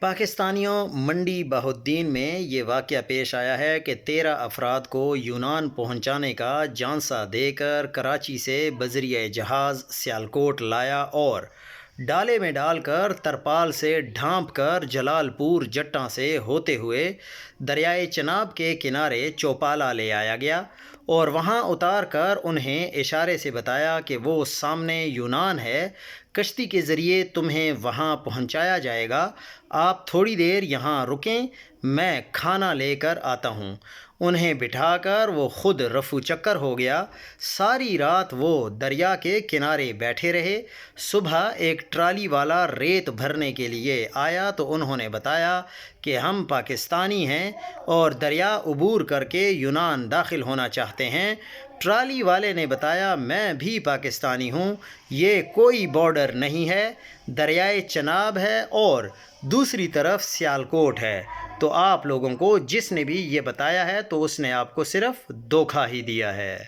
پاکستانیوں منڈی بہالدین میں یہ واقعہ پیش آیا ہے کہ 13 افراد کو یونان پہنچانے کا جانسا دے کر کراچی سے بذریعہ جہاز سیالکوٹ لایا اور ڈالے میں ڈال کر ترپال سے ڈھانپ کر جلال پور جٹاں سے ہوتے ہوئے دریائے چناب کے کنارے چوپالا لے آیا گیا اور وہاں اتار کر انہیں اشارے سے بتایا کہ وہ سامنے یونان ہے، کشتی کے ذریعے تمہیں وہاں پہنچایا جائے گا، آپ تھوڑی دیر یہاں رکیں، میں کھانا لے کر آتا ہوں۔ انہیں بٹھا کر وہ خود رفو چکر ہو گیا۔ ساری رات وہ دریا کے کنارے بیٹھے رہے۔ صبح ایک ٹرالی والا ریت بھرنے کے لیے آیا تو انہوں نے بتایا کہ ہم پاکستانی ہیں اور دریا عبور کر کے یونان داخل ہونا چاہتے ہیں۔ ٹرالی والے نے بتایا میں بھی پاکستانی ہوں، یہ کوئی بارڈر نہیں ہے، دریائے چناب ہے اور دوسری طرف سیالکوٹ ہے، تو آپ لوگوں کو جس نے بھی یہ بتایا ہے تو اس نے آپ کو صرف دھوکہ ہی دیا ہے۔